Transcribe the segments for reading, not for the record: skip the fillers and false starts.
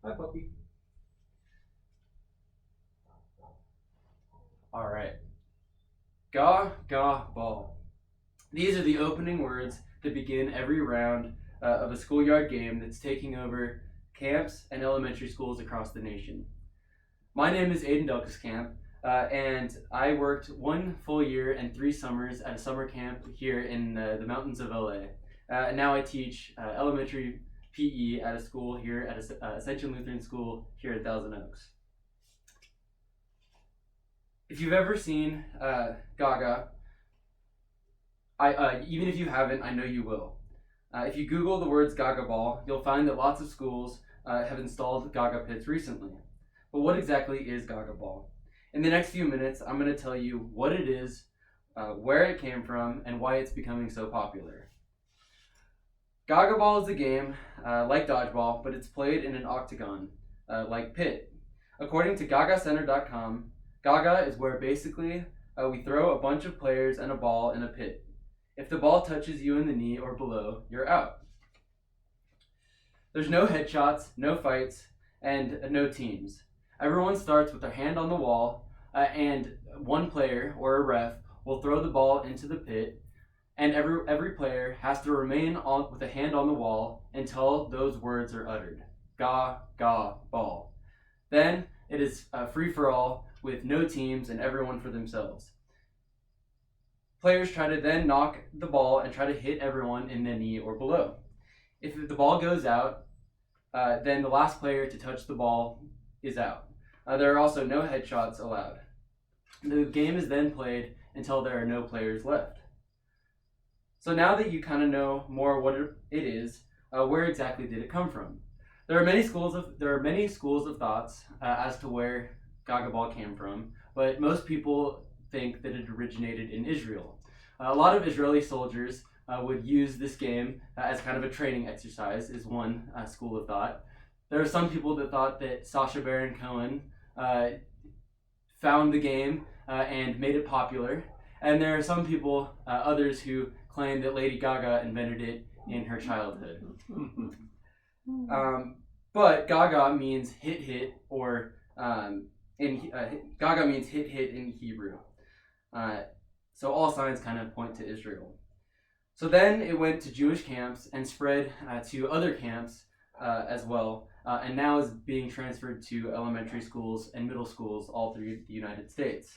Hi, puppy. All right. Gaga ball. These are the opening words that begin every round of a schoolyard game that's taking over camps and elementary schools across the nation. My name is Aiden Delkiskamp, and I worked 1 full year and 3 summers at a summer camp here in the mountains of LA. And now I teach elementary PE at a school here at Ascension Lutheran School here in Thousand Oaks. If you've ever seen Gaga, even if you haven't, I know you will. If you Google the words Gaga Ball, you'll find that lots of schools have installed Gaga pits recently. But what exactly is Gaga Ball? In the next few minutes, I'm going to tell you what it is, where it came from, and why it's becoming so popular. Gaga Ball is a game like dodgeball, but it's played in an octagon, like pit. According to GagaCenter.com, Gaga is where basically we throw a bunch of players and a ball in a pit. If the ball touches you in the knee or below, you're out. There's no headshots, no fights, and no teams. Everyone starts with their hand on the wall, and one player or a ref will throw the ball into the pit, and every player has to remain with a hand on the wall until those words are uttered. Ga, ball. Then it is free for all with no teams and everyone for themselves. Players try to then knock the ball and try to hit everyone in the knee or below. If the ball goes out, then the last player to touch the ball is out. There are also no headshots allowed. The game is then played until there are no players left. So now that you kind of know more what it is, where exactly did it come from? There are many schools of thoughts as to where Gaga Ball came from, but most people think that it originated in Israel. A lot of Israeli soldiers would use this game as kind of a training exercise, is one school of thought. There are some people that thought that Sacha Baron Cohen found the game and made it popular. And there are some people, others, who claim that Lady Gaga invented it in her childhood. But Gaga means hit, or Gaga means hit in Hebrew. So all signs kind of point to Israel. So then it went to Jewish camps and spread to other camps as well, and now is being transferred to elementary schools and middle schools all through the United States.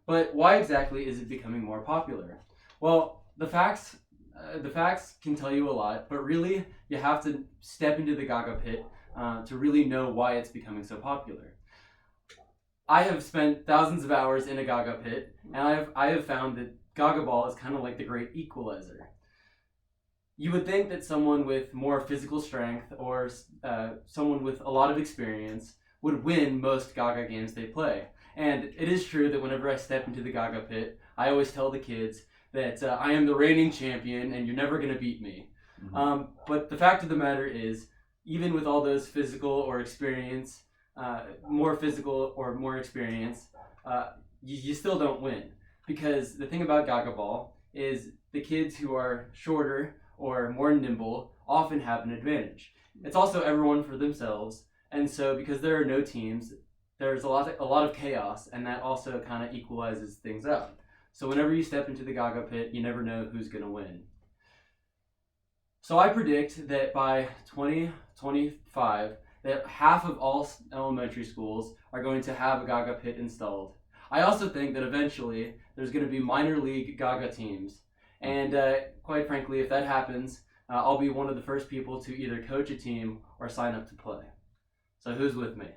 But why exactly is it becoming more popular? Well, the facts can tell you a lot, but really you have to step into the Gaga pit to really know why it's becoming so popular. I have spent thousands of hours in a Gaga pit, and I have found that Gaga Ball is kind of like the great equalizer. You would think that someone with more physical strength or someone with a lot of experience would win most Gaga games they play. And it is true that whenever I step into the Gaga pit, I always tell the kids that I am the reigning champion and you're never going to beat me. Mm-hmm. But the fact of the matter is, even with all those physical or experience, more physical or more experience, you still don't win. Because the thing about Gaga Ball is the kids who are shorter or more nimble often have an advantage. It's also everyone for themselves, and so because there are no teams, there's a lot of chaos, and that also kind of equalizes things out. So whenever you step into the Gaga pit, you never know who's going to win. So I predict that by 2025, that half of all elementary schools are going to have a Gaga pit installed. I also think that eventually there's going to be minor league Gaga teams. And quite frankly, if that happens, I'll be one of the first people to either coach a team or sign up to play. So who's with me?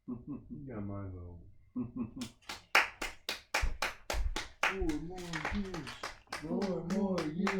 You got my vote. More years.